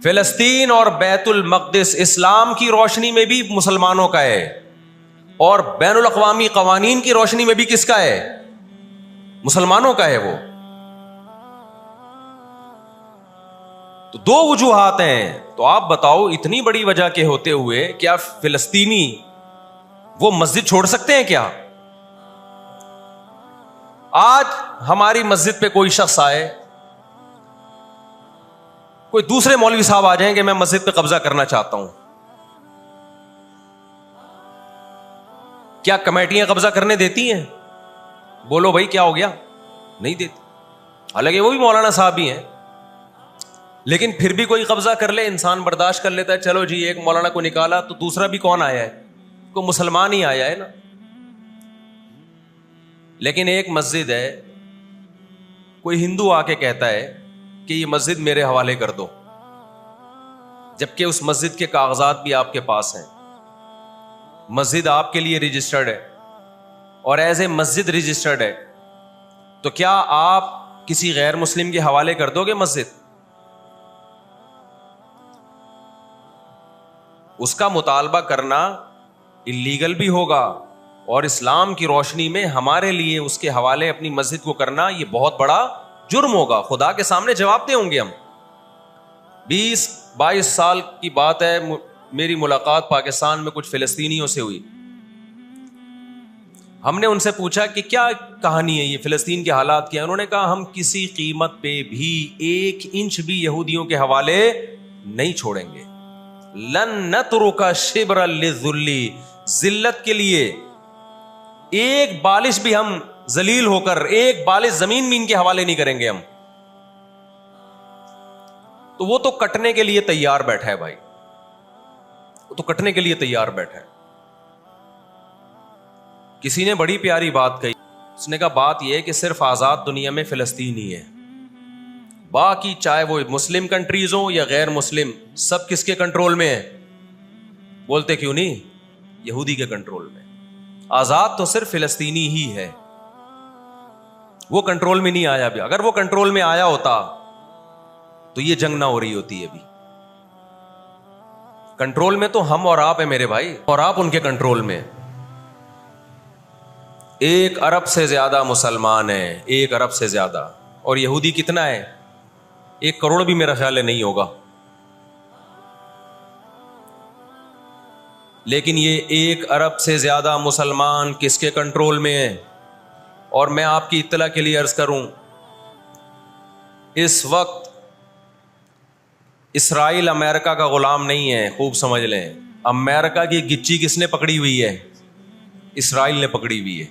فلسطین اور بیت المقدس اسلام کی روشنی میں بھی مسلمانوں کا ہے اور بین الاقوامی قوانین کی روشنی میں بھی کس کا ہے؟ مسلمانوں کا ہے وہ. تو دو وجوہات ہیں. تو آپ بتاؤ اتنی بڑی وجہ کے ہوتے ہوئے کیا فلسطینی وہ مسجد چھوڑ سکتے ہیں کیا؟ آج ہماری مسجد پہ کوئی شخص آئے, کوئی دوسرے مولوی صاحب آ جائیں کہ میں مسجد پہ قبضہ کرنا چاہتا ہوں, کیا کمیٹیاں قبضہ کرنے دیتی ہیں؟ بولو بھائی کیا ہو گیا؟ نہیں دیتی. حالانکہ وہ بھی مولانا صاحب ہی ہیں, لیکن پھر بھی کوئی قبضہ کر لے انسان برداشت کر لیتا ہے. چلو جی ایک مولانا کو نکالا تو دوسرا بھی کون آیا ہے؟ کوئی مسلمان ہی آیا ہے نا. لیکن ایک مسجد ہے, کوئی ہندو آ کے کہتا ہے کہ یہ مسجد میرے حوالے کر دو, جبکہ اس مسجد کے کاغذات بھی آپ کے پاس ہیں, مسجد آپ کے لیے رجسٹرڈ ہے اور ایز اے مسجد رجسٹرڈ ہے, تو کیا آپ کسی غیر مسلم کے حوالے کر دو گے مسجد؟ اس کا مطالبہ کرنا اللیگل بھی ہوگا, اور اسلام کی روشنی میں ہمارے لیے اس کے حوالے اپنی مسجد کو کرنا یہ بہت بڑا جرم ہوگا. خدا کے سامنے جواب دیں ہوں گے ہم. 20-22 سال کی بات ہے, میری ملاقات پاکستان میں کچھ فلسطینیوں سے ہوئی. ہم نے ان سے پوچھا کہ کیا کہانی ہے یہ فلسطین کے حالات کیا؟ انہوں نے کہا ہم کسی قیمت پہ بھی 1 انچ بھی یہودیوں کے حوالے نہیں چھوڑیں گے. لن نترک شبرا للذل, ذلت کے لیے ایک بالش بھی ہم ذلیل ہو کر ایک بالش زمین بھی ان کے حوالے نہیں کریں گے ہم. تو وہ تو کٹنے کے لیے تیار بیٹھا ہے بھائی, وہ تو کٹنے کے لیے تیار بیٹھا ہے. کسی نے بڑی پیاری بات کہی, اس نے کہا بات یہ ہے کہ صرف آزاد دنیا میں فلسطین ہی ہے, باقی چاہے وہ مسلم کنٹریز ہوں یا غیر مسلم, سب کس کے کنٹرول میں ہے؟ بولتے کیوں نہیں؟ یہودی کے کنٹرول میں. آزاد تو صرف فلسطینی ہی ہے, وہ کنٹرول میں نہیں آیا بھی. اگر وہ کنٹرول میں آیا ہوتا تو یہ جنگ نہ ہو رہی ہوتی. ابھی کنٹرول میں تو ہم اور آپ ہیں میرے بھائی, اور آپ ان کے کنٹرول میں. 1 ارب سے زیادہ مسلمان ہیں, 1 ارب سے زیادہ, اور یہودی کتنا ہے؟ 1 کروڑ بھی میرا خیال ہے نہیں ہوگا. لیکن یہ 1 ارب سے زیادہ مسلمان کس کے کنٹرول میں ہیں؟ اور میں آپ کی اطلاع کے لیے عرض کروں, اس وقت اسرائیل امریکہ کا غلام نہیں ہے. خوب سمجھ لیں, امریکہ کی گچی کس نے پکڑی ہوئی ہے؟ اسرائیل نے پکڑی ہوئی ہے.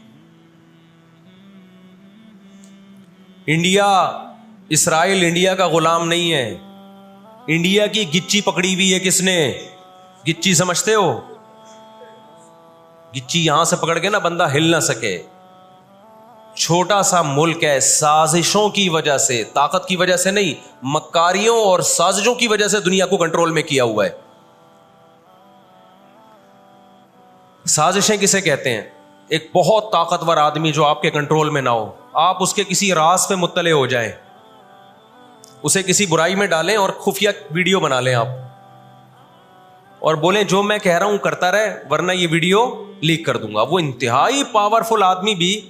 انڈیا, اسرائیل انڈیا کا غلام نہیں ہے. انڈیا کی گچی پکڑی ہوئی ہے کس نے؟ گچی سمجھتے ہو؟ گچی یہاں سے پکڑ کے نا بندہ ہل نہ سکے. چھوٹا سا ملک ہے, سازشوں کی وجہ سے, طاقت کی وجہ سے نہیں, مکاریوں اور سازشوں کی وجہ سے دنیا کو کنٹرول میں کیا ہوا ہے. سازشیں کسے کہتے ہیں؟ ایک بہت طاقتور آدمی جو آپ کے کنٹرول میں نہ ہو, آپ اس کے کسی راز پہ مطلع ہو جائیں, اسے کسی برائی میں ڈالیں اور خفیہ ویڈیو بنا لیں آپ, اور بولیں جو میں کہہ رہا ہوں کرتا رہے ورنہ یہ ویڈیو لیک کر دوں گا. وہ انتہائی پاورفل آدمی بھی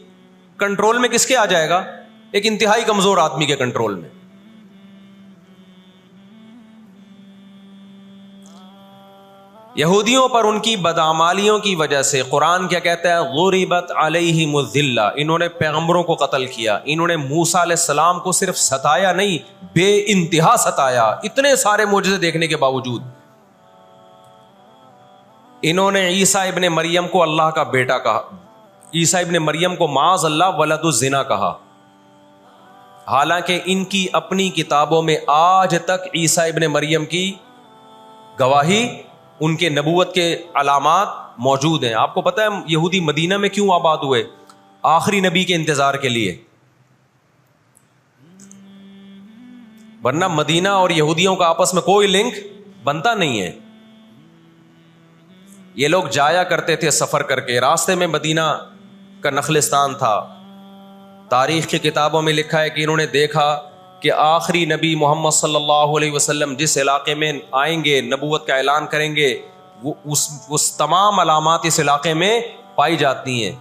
کنٹرول میں کس کے آ جائے گا؟ ایک انتہائی کمزور آدمی کے کنٹرول میں. یہودیوں پر ان کی بدعمالیوں کی وجہ سے قرآن کیا کہتا ہے؟ غربت علیہم الذلہ, انہوں نے پیغمبروں کو قتل کیا, انہوں نے موسیٰ علیہ السلام کو صرف ستایا نہیں, بے انتہا ستایا. اتنے سارے معجزے دیکھنے کے باوجود انہوں نے عیسیٰ ابن مریم کو اللہ کا بیٹا کہا, عیسیٰ ابن مریم کو معاذ اللہ ولد الزنا کہا, حالانکہ ان کی اپنی کتابوں میں آج تک عیسیٰ ابن مریم کی گواہی, ان کے نبوت کے علامات موجود ہیں. آپ کو پتہ ہے یہودی مدینہ میں کیوں آباد ہوئے؟ آخری نبی کے انتظار کے لیے, ورنہ مدینہ اور یہودیوں کا آپس میں کوئی لنک بنتا نہیں ہے. یہ لوگ جایا کرتے تھے سفر کر کے, راستے میں مدینہ کا نخلستان تھا. تاریخ کی کتابوں میں لکھا ہے کہ انہوں نے دیکھا کہ آخری نبی محمد صلی اللہ علیہ وسلم جس علاقے میں آئیں گے، نبوت کا اعلان کریں گے، وہ اس تمام علامات اس علاقے میں پائی جاتی ہیں.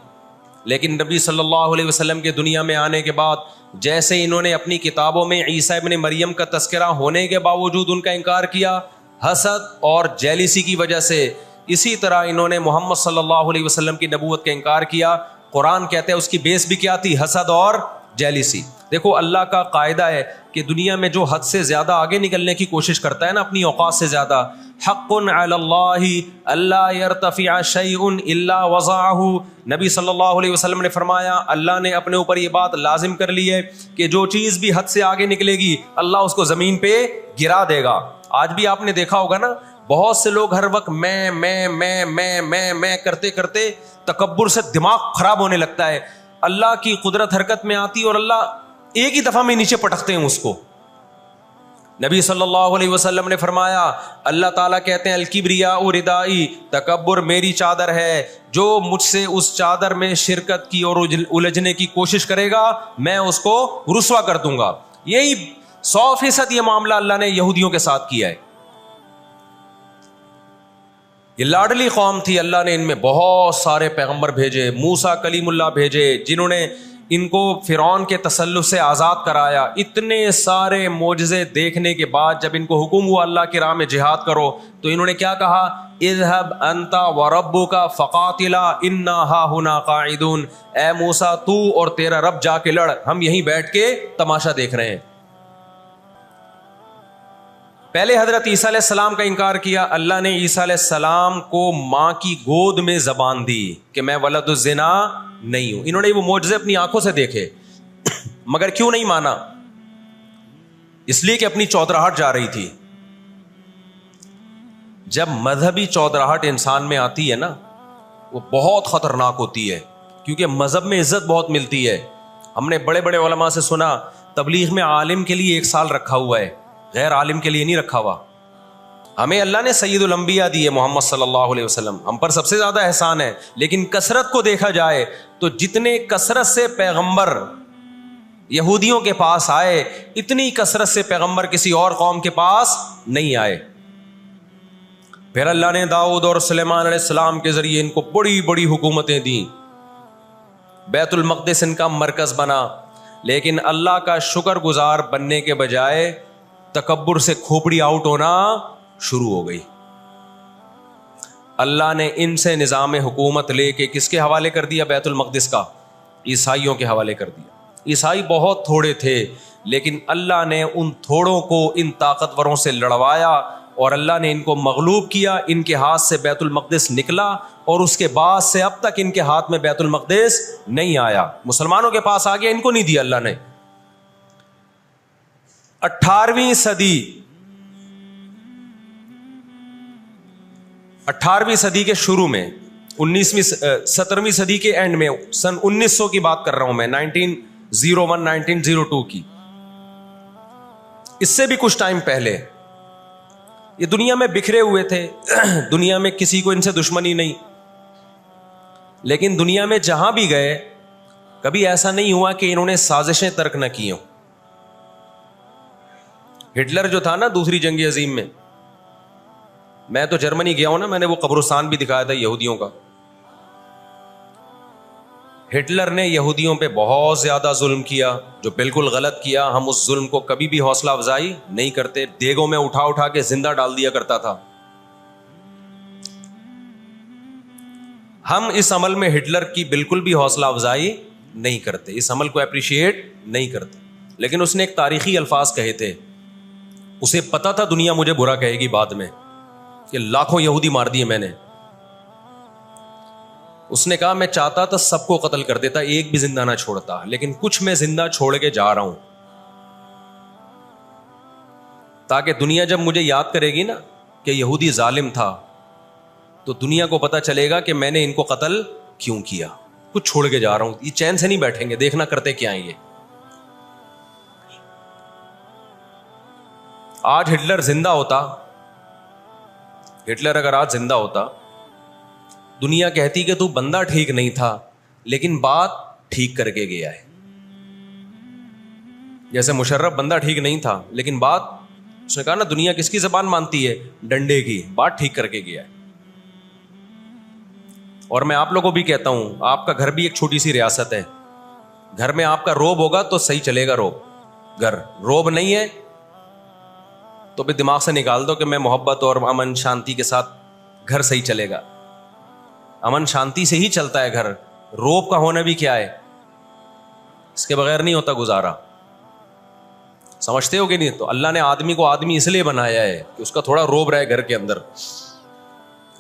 لیکن نبی صلی اللہ علیہ وسلم کے دنیا میں آنے کے بعد جیسے انہوں نے اپنی کتابوں میں عیسیٰ ابن مریم کا تذکرہ ہونے کے باوجود ان کا انکار کیا حسد اور جیلیسی کی وجہ سے، اسی طرح انہوں نے محمد صلی اللہ علیہ وسلم کی نبوت کا انکار کیا. قرآن کہتے ہیں اس کی بیس بھی کیا تھی؟ حسد اور جیلیسی. دیکھو اللہ کا قاعدہ ہے کہ دنیا میں جو حد سے زیادہ آگے نکلنے کی کوشش کرتا ہے نا اپنی اوقات سے زیادہ، حق علی اللہ الا یرتفع شیء الا وضعہ. نبی صلی اللہ علیہ وسلم نے فرمایا اللہ نے اپنے اوپر یہ بات لازم کر لی ہے کہ جو چیز بھی حد سے آگے نکلے گی اللہ اس کو زمین پہ گرا دے گا. آج بھی آپ نے دیکھا ہوگا نا بہت سے لوگ ہر وقت میں کرتے کرتے تکبر سے دماغ خراب ہونے لگتا ہے. اللہ کی قدرت حرکت میں آتی اور اللہ ایک ہی دفعہ میں نیچے پٹکتے ہیں اس کو. نبی صلی اللہ علیہ وسلم نے فرمایا اللہ تعالیٰ کہتے ہیں الکبریاء ردائی، تکبر میری چادر ہے، جو مجھ سے اس چادر میں شرکت کی اور الجھنے کی کوشش کرے گا میں اس کو رسوا کر دوں گا. یہی 100% یہ معاملہ اللہ نے یہودیوں کے ساتھ کیا ہے. یہ لاڈلی قوم تھی، اللہ نے ان میں بہت سارے پیغمبر بھیجے، موسیٰ کلیم اللہ بھیجے جنہوں نے ان کو فرعون کے تسلط سے آزاد کرایا. اتنے سارے معجزے دیکھنے کے بعد جب ان کو حکم ہوا اللہ کی راہ میں جہاد کرو تو انہوں نے کیا کہا؟ اذهب انت وربک فقاتلا انا ہاہنا قاعدون. اے موسیٰ تو اور تیرا رب جا کے لڑ، ہم یہیں بیٹھ کے تماشا دیکھ رہے ہیں. پہلے حضرت عیسیٰ علیہ السلام کا انکار کیا، اللہ نے عیسیٰ علیہ السلام کو ماں کی گود میں زبان دی کہ میں ولد الزنا نہیں ہوں. انہوں نے وہ معجزے اپنی آنکھوں سے دیکھے مگر کیوں نہیں مانا؟ اس لیے کہ اپنی چودراہٹ جا رہی تھی. جب مذہبی چودراہٹ انسان میں آتی ہے نا وہ بہت خطرناک ہوتی ہے، کیونکہ مذہب میں عزت بہت ملتی ہے. ہم نے بڑے بڑے علماء سے سنا تبلیغ میں عالم کے لیے 1 سال رکھا ہوا ہے، غیر عالم کے لیے نہیں رکھا ہوا. ہمیں اللہ نے سید الانبیاء دی ہے محمد صلی اللہ علیہ وسلم، ہم پر سب سے زیادہ احسان ہے. لیکن کثرت کو دیکھا جائے تو جتنے کثرت سے پیغمبر یہودیوں کے پاس آئے اتنی کثرت سے پیغمبر کسی اور قوم کے پاس نہیں آئے. پھر اللہ نے داؤد اور سلیمان علیہ السلام کے ذریعے ان کو بڑی بڑی حکومتیں دیں، بیت المقدس ان کا مرکز بنا. لیکن اللہ کا شکر گزار بننے کے بجائے تکبر سے کھوپڑی آؤٹ ہونا شروع ہو گئی. اللہ نے ان سے نظام حکومت لے کے کس کے حوالے کر دیا؟ بیت المقدس کا عیسائیوں کے حوالے کر دیا. عیسائی بہت تھوڑے تھے لیکن اللہ نے ان تھوڑوں کو ان طاقتوروں سے لڑوایا اور اللہ نے ان کو مغلوب کیا. ان کے ہاتھ سے بیت المقدس نکلا اور اس کے بعد سے اب تک ان کے ہاتھ میں بیت المقدس نہیں آیا. مسلمانوں کے پاس آ گیا، ان کو نہیں دیا اللہ نے. 18ویں صدی کے شروع میں 17ویں صدی کے اینڈ میں سن 1900 کی بات کر رہا ہوں میں، 1901 1902 کی، اس سے بھی کچھ ٹائم پہلے یہ دنیا میں بکھرے ہوئے تھے. دنیا میں کسی کو ان سے دشمنی نہیں، لیکن دنیا میں جہاں بھی گئے کبھی ایسا نہیں ہوا کہ انہوں نے سازشیں ترک نہ کی ہوں. ہٹلر جو تھا نا دوسری جنگ عظیم میں، میں تو جرمنی گیا ہوں نا، میں نے وہ قبرستان بھی دکھایا تھا یہودیوں کا. ہٹلر نے یہودیوں پہ بہت زیادہ ظلم کیا جو بالکل غلط کیا. ہم اس ظلم کو کبھی بھی حوصلہ افزائی نہیں کرتے، دیگوں میں اٹھا اٹھا کے زندہ ڈال دیا کرتا تھا. ہم اس عمل میں ہٹلر کی بالکل بھی حوصلہ افزائی نہیں کرتے، اس عمل کو اپریشیٹ نہیں کرتے. لیکن اس نے ایک تاریخی الفاظ کہے تھے، اسے پتا تھا دنیا مجھے برا کہے گی بعد میں کہ لاکھوں یہودی مار دیے میں نے. اس نے کہا میں چاہتا تھا سب کو قتل کر دیتا، ایک بھی زندہ نہ چھوڑتا، لیکن کچھ میں زندہ چھوڑ کے جا رہا ہوں تاکہ دنیا جب مجھے یاد کرے گی نا کہ یہودی ظالم تھا تو دنیا کو پتا چلے گا کہ میں نے ان کو قتل کیوں کیا. کچھ چھوڑ کے جا رہا ہوں، یہ چین سے نہیں بیٹھیں گے، دیکھنا کرتے کیا ہیں یہ. آج ہٹلر زندہ ہوتا، ہٹلر اگر آج زندہ ہوتا، دنیا کہتی کہ تو بندہ ٹھیک نہیں تھا لیکن بات ٹھیک کر کے گیا ہے. جیسے مشرف بندہ ٹھیک نہیں تھا، لیکن بات اس نے کہا نا دنیا کس کی زبان مانتی ہے؟ ڈنڈے کی. بات ٹھیک کر کے گیا ہے. اور میں آپ لوگوں کو بھی کہتا ہوں، آپ کا گھر بھی ایک چھوٹی سی ریاست ہے. گھر میں آپ کا روب ہوگا تو صحیح چلے گا. گھر روب نہیں ہے تو پھر دماغ سے نکال دو کہ میں محبت اور امن شانتی کے ساتھ گھر صحیح چلے گا. امن شانتی سے ہی چلتا ہے گھر. روب کا ہونا بھی کیا ہے؟ اس کے بغیر نہیں ہوتا گزارا. سمجھتے ہو کہ نہیں؟ تو اللہ نے آدمی کو آدمی اس لیے بنایا ہے کہ اس کا تھوڑا روب رہے گھر کے اندر.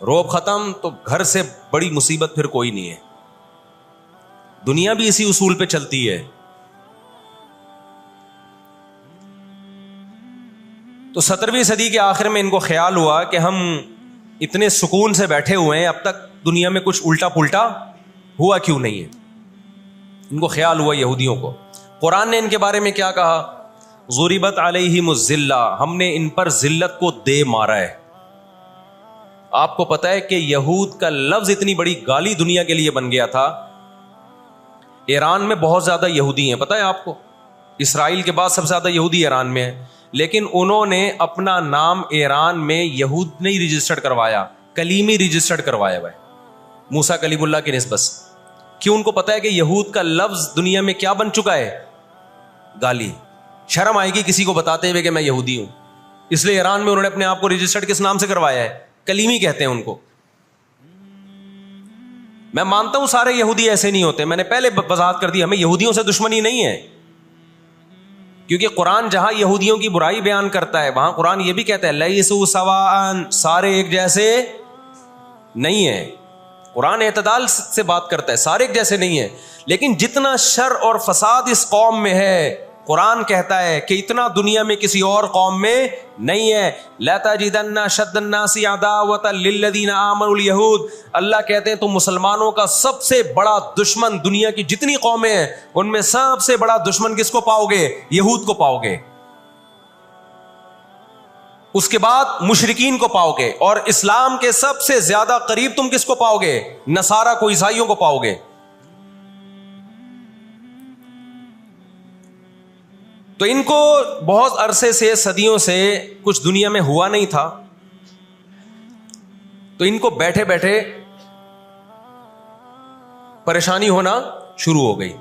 روب ختم تو گھر سے بڑی مصیبت پھر کوئی نہیں ہے. دنیا بھی اسی اصول پہ چلتی ہے. تو 17ویں صدی کے آخر میں ان کو خیال ہوا کہ ہم اتنے سکون سے بیٹھے ہوئے ہیں، اب تک دنیا میں کچھ الٹا پلٹا ہوا کیوں نہیں ہے؟ ان کو خیال ہوا یہودیوں کو. قرآن نے ان کے بارے میں کیا کہا؟ ضربت علیہم الذلہ، ہم نے ان پر ذلت کو دے مارا ہے. آپ کو پتا ہے کہ یہود کا لفظ اتنی بڑی گالی دنیا کے لیے بن گیا تھا. ایران میں بہت زیادہ یہودی ہیں، پتا ہے آپ کو؟ اسرائیل کے بعد سب سے زیادہ یہودی ایران میں ہیں، لیکن انہوں نے اپنا نام ایران میں یہود نہیں رجسٹرڈ کروایا، کلیمی رجسٹرڈ کروایا ہوا ہے موسیٰ کلیم اللہ کی نسبت. کیوں؟ ان کو پتا ہے کہ یہود کا لفظ دنیا میں کیا بن چکا ہے؟ گالی. شرم آئے گی کسی کو بتاتے ہوئے کہ میں یہودی ہوں، اس لیے ایران میں انہوں نے اپنے آپ کو رجسٹرڈ کس نام سے کروایا ہے؟ کلیمی کہتے ہیں ان کو. میں مانتا ہوں سارے یہودی ایسے نہیں ہوتے، میں نے پہلے وضاحت کر دی، ہمیں یہودیوں سے دشمنی نہیں ہے، کیونکہ قرآن جہاں یہودیوں کی برائی بیان کرتا ہے وہاں قرآن یہ بھی کہتا ہے لیسوا سواء، سارے ایک جیسے نہیں ہیں. قرآن اعتدال سے بات کرتا ہے، سارے ایک جیسے نہیں ہیں. لیکن جتنا شر اور فساد اس قوم میں ہے، قرآن کہتا ہے کہ اتنا دنیا میں کسی اور قوم میں نہیں ہے. لَتَجِدَنَّ أَشَدَّ النَّاسِ عَدَاوَةً لِلَّذِينَ آمَنُوا الْيَهُودَ، اللہ کہتے ہیں تو مسلمانوں کا سب سے بڑا دشمن، دنیا کی جتنی قومیں ہیں ان میں سب سے بڑا دشمن کس کو پاؤ گے؟ یہود کو پاؤ گے. اس کے بعد مشرکین کو پاؤ گے، اور اسلام کے سب سے زیادہ قریب تم کس کو پاؤ گے؟ نصارہ کو، عیسائیوں کو پاؤ گے. تو ان کو بہت عرصے سے، صدیوں سے کچھ دنیا میں ہوا نہیں تھا، تو ان کو بیٹھے بیٹھے پریشانی ہونا شروع ہو گئی.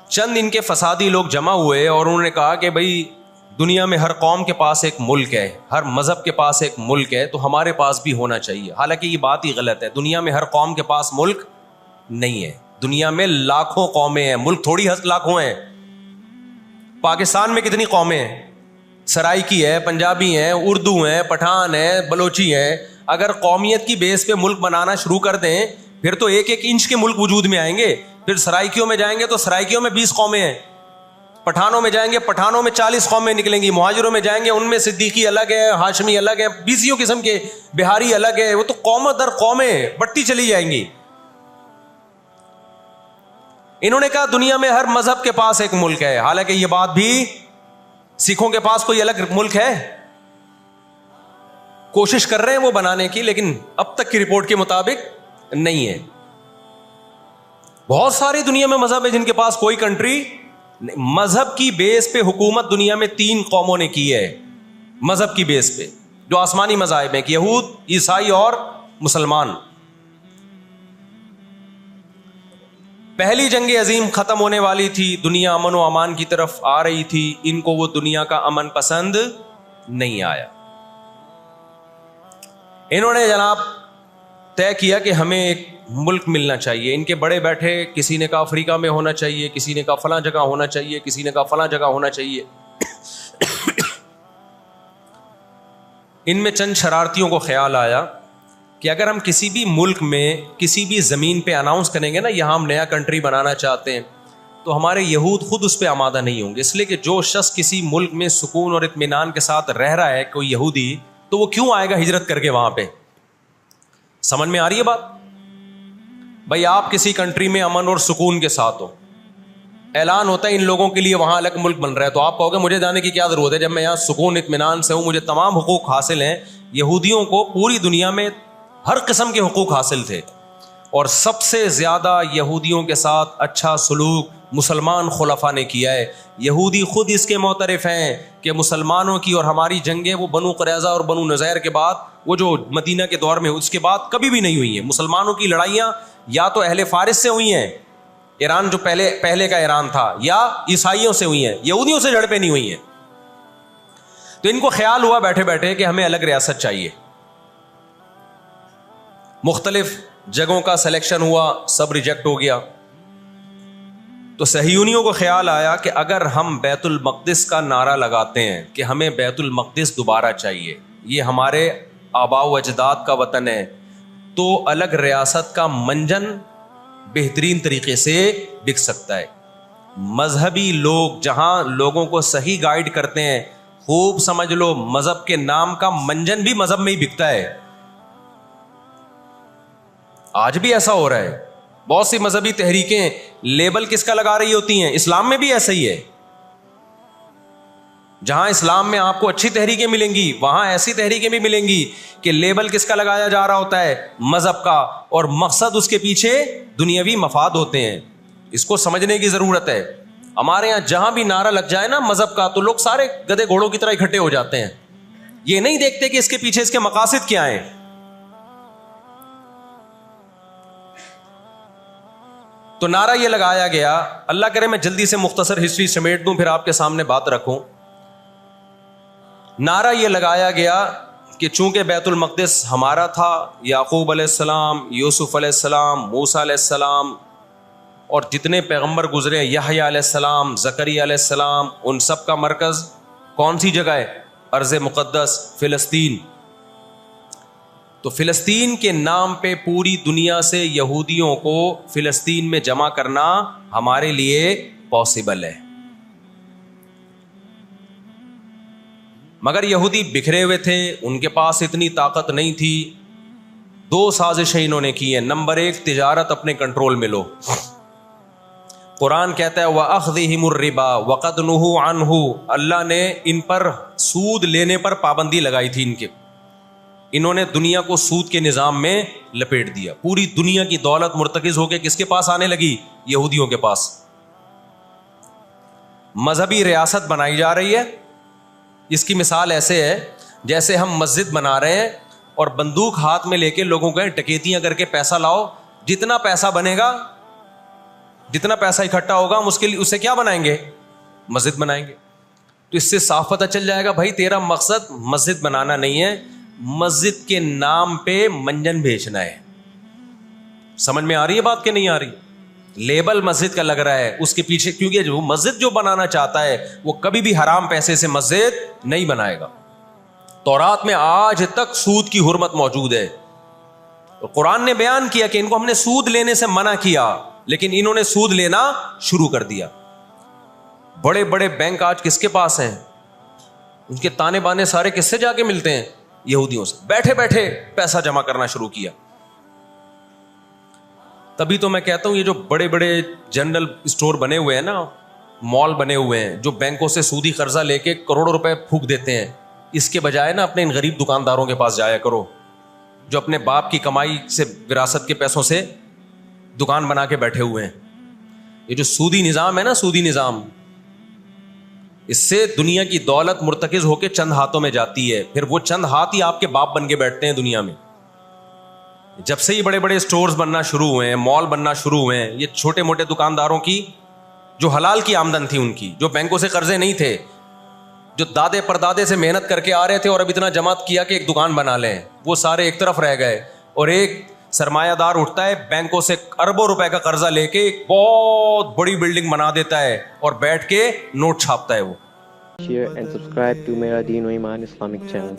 چند ان کے فسادی لوگ جمع ہوئے اور انہوں نے کہا کہ بھئی دنیا میں ہر قوم کے پاس ایک ملک ہے، ہر مذہب کے پاس ایک ملک ہے، تو ہمارے پاس بھی ہونا چاہیے. حالانکہ یہ بات ہی غلط ہے. دنیا میں ہر قوم کے پاس ملک نہیں ہے. دنیا میں لاکھوں قومیں ہیں، ملک تھوڑی لاکھوں ہیں. پاکستان میں کتنی قومیں ہیں؟ سرائکی ہے، پنجابی ہیں، اردو ہیں، پٹھان ہیں، بلوچی ہیں. اگر قومیت کی بیس پہ ملک بنانا شروع کر دیں پھر تو ایک ایک انچ کے ملک وجود میں آئیں گے. پھر سرائکیوں میں جائیں گے تو سرائکیوں میں 20 قومیں ہیں. پٹھانوں میں جائیں گے، پٹھانوں میں 40 قومیں نکلیں گی. مہاجروں میں جائیں گے، ان میں صدیقی الگ ہے، ہاشمی الگ ہے، 20 قسم کے، بہاری الگ ہے. وہ تو قوم در قومیں بڑھتی چلی جائیں گی. انہوں نے کہا دنیا میں ہر مذہب کے پاس ایک ملک ہے. حالانکہ یہ بات بھی، سکھوں کے پاس کوئی الگ ملک ہے؟ کوشش کر رہے ہیں وہ بنانے کی، لیکن اب تک کی رپورٹ کے مطابق نہیں ہے. بہت ساری دنیا میں مذہب ہے جن کے پاس کوئی کنٹری. مذہب کی بیس پہ حکومت دنیا میں 3 قوموں نے کی ہے، مذہب کی بیس پہ، جو آسمانی مذاہب ہیں، یہود، عیسائی اور مسلمان. پہلی جنگ عظیم ختم ہونے والی تھی، دنیا امن و امان کی طرف آ رہی تھی. ان کو وہ دنیا کا امن پسند نہیں آیا. انہوں نے جناب طے کیا کہ ہمیں ایک ملک ملنا چاہیے. ان کے بڑے بیٹھے، کسی نے کہا افریقہ میں ہونا چاہیے، کسی نے کہا فلاں جگہ ہونا چاہیے، کسی نے کہا فلاں جگہ ہونا چاہیے. ان میں چند شرارتیوں کو خیال آیا کہ اگر ہم کسی بھی ملک میں، کسی بھی زمین پہ اناؤنس کریں گے نا یہاں ہم نیا کنٹری بنانا چاہتے ہیں، تو ہمارے یہود خود اس پہ آمادہ نہیں ہوں گے. اس لیے کہ جو شخص کسی ملک میں سکون اور اطمینان کے ساتھ رہ رہا ہے، کوئی یہودی، تو وہ کیوں آئے گا ہجرت کر کے وہاں پہ؟ سمجھ میں آ رہی ہے بات؟ بھائی آپ کسی کنٹری میں امن اور سکون کے ساتھ ہو، اعلان ہوتا ہے ان لوگوں کے لیے وہاں الگ ملک بن رہا ہے، تو آپ کہو گے مجھے جانے کی کیا ضرورت ہے جب میں یہاں سکون اطمینان سے ہوں، مجھے تمام حقوق حاصل ہیں. یہودیوں کو پوری دنیا میں ہر قسم کے حقوق حاصل تھے. اور سب سے زیادہ یہودیوں کے ساتھ اچھا سلوک مسلمان خلفاء نے کیا ہے. یہودی خود اس کے معترف ہیں کہ مسلمانوں کی اور ہماری جنگیں وہ بنو قریظہ اور بنو نذیر کے بعد، وہ جو مدینہ کے دور میں اس کے بعد کبھی بھی نہیں ہوئی ہیں. مسلمانوں کی لڑائیاں یا تو اہل فارس سے ہوئی ہیں، ایران جو پہلے کا ایران تھا، یا عیسائیوں سے ہوئی ہیں، یہودیوں سے جھڑپیں نہیں ہوئی ہیں. تو ان کو خیال ہوا بیٹھے بیٹھے کہ ہمیں الگ ریاست چاہیے. مختلف جگہوں کا سلیکشن ہوا، سب ریجیکٹ ہو گیا. تو صہیونیوں کو خیال آیا کہ اگر ہم بیت المقدس کا نعرہ لگاتے ہیں کہ ہمیں بیت المقدس دوبارہ چاہیے، یہ ہمارے آباء و اجداد کا وطن ہے، تو الگ ریاست کا منجن بہترین طریقے سے بک سکتا ہے. مذہبی لوگ جہاں لوگوں کو صحیح گائیڈ کرتے ہیں، خوب سمجھ لو مذہب کے نام کا منجن بھی مذہب میں ہی بکتا ہے. آج بھی ایسا ہو رہا ہے. بہت سی مذہبی تحریکیں لیبل کس کا لگا رہی ہوتی ہیں؟ اسلام میں بھی ایسا ہی ہے. جہاں اسلام میں آپ کو اچھی تحریکیں ملیں گی، وہاں ایسی تحریکیں بھی ملیں گی کہ لیبل کس کا لگایا جا رہا ہوتا ہے؟ مذہب کا، اور مقصد اس کے پیچھے دنیاوی مفاد ہوتے ہیں. اس کو سمجھنے کی ضرورت ہے. ہمارے یہاں جہاں بھی نعرہ لگ جائے نا مذہب کا، تو لوگ سارے گدھے گھوڑوں کی طرح اکٹھے ہو جاتے ہیں. یہ نہیں دیکھتے کہ اس کے پیچھے اس کے مقاصد کیا ہیں. تو نعرہ یہ لگایا گیا، اللہ کرے میں جلدی سے مختصر ہسٹری سمیٹ دوں پھر آپ کے سامنے بات رکھوں. نعرہ یہ لگایا گیا کہ چونکہ بیت المقدس ہمارا تھا، یعقوب علیہ السلام، یوسف علیہ السلام، موسیٰ علیہ السلام اور جتنے پیغمبر گزرے، یحییٰ علیہ السلام، زکریا علیہ السلام، ان سب کا مرکز کون سی جگہ ہے؟ ارض مقدس فلسطین. تو فلسطین کے نام پہ پوری دنیا سے یہودیوں کو فلسطین میں جمع کرنا ہمارے لیے پاسبل ہے. مگر یہودی بکھرے ہوئے تھے، ان کے پاس اتنی طاقت نہیں تھی. 2 سازشیں انہوں نے کی ہیں. نمبر 1، تجارت اپنے کنٹرول میں لو. قرآن کہتا ہے وَأَخْذِهِمُ الرِّبَا وَقَدْ نُهُوا عَنْهُ، اللہ نے ان پر سود لینے پر پابندی لگائی تھی. انہوں نے دنیا کو سود کے نظام میں لپیٹ دیا. پوری دنیا کی دولت مرتکز ہو کے کس کے پاس آنے لگی؟ یہودیوں کے پاس. مذہبی ریاست بنائی جا رہی ہے. اس کی مثال ایسے ہے جیسے ہم مسجد بنا رہے ہیں اور بندوق ہاتھ میں لے کے لوگوں کو ڈکیتیاں کر کے پیسہ لاؤ. جتنا پیسہ بنے گا، جتنا پیسہ اکٹھا ہوگا، ہم اسے کیا بنائیں گے؟ مسجد بنائیں گے. تو اس سے صاف پتہ چل جائے گا بھائی تیرا مقصد مسجد بنانا نہیں ہے، مسجد کے نام پہ منجن بیچنا ہے. سمجھ میں آ رہی ہے بات کہ نہیں آ رہی؟ لیبل مسجد کا لگ رہا ہے اس کے پیچھے، کیونکہ جو مسجد جو بنانا چاہتا ہے وہ کبھی بھی حرام پیسے سے مسجد نہیں بنائے گا. تورات میں آج تک سود کی حرمت موجود ہے. قرآن نے بیان کیا کہ ان کو ہم نے سود لینے سے منع کیا، لیکن انہوں نے سود لینا شروع کر دیا. بڑے بڑے بینک آج کس کے پاس ہیں؟ ان کے تانے بانے سارے کس سے جا کے ملتے ہیں؟ یہودیوں سے. بیٹھے بیٹھے پیسہ جمع کرنا شروع کیا. تبھی تو میں کہتا ہوں یہ جو بڑے بڑے جنرل اسٹور بنے ہوئے ہیں نا، مال بنے ہوئے ہیں، جو بینکوں سے سودی قرضہ لے کے کروڑوں روپے پھونک دیتے ہیں، اس کے بجائے نا اپنے ان غریب دکانداروں کے پاس جایا کرو جو اپنے باپ کی کمائی سے، وراثت کے پیسوں سے دکان بنا کے بیٹھے ہوئے ہیں. یہ جو سودی نظام ہے نا، سودی نظام، اس سے دنیا کی دولت مرتکز ہو کے چند ہاتھوں میں جاتی ہے. پھر وہ چند ہاتھ ہی آپ کے باپ بن کے بیٹھتے ہیں دنیا میں. جب سے یہ بڑے بڑے سٹورز بننا شروع ہوئے ہیں، مال بننا شروع ہوئے ہیں، یہ چھوٹے موٹے دکانداروں کی جو حلال کی آمدن تھی، ان کی جو بینکوں سے قرضے نہیں تھے، جو دادے پردادے سے محنت کر کے آ رہے تھے اور اب اتنا جمع کیا کہ ایک دکان بنا لیں، وہ سارے ایک طرف رہ گئے. اور ایک سرمایہ دار اٹھتا ہے بینکوں سے اربوں روپے کا قرضہ لے کے ایک بہت بڑی بلڈنگ بنا دیتا ہے اور بیٹھ کے نوٹ چھاپتا ہے. وہ Share and subscribe to Mera Deen o Iman Islamic channel.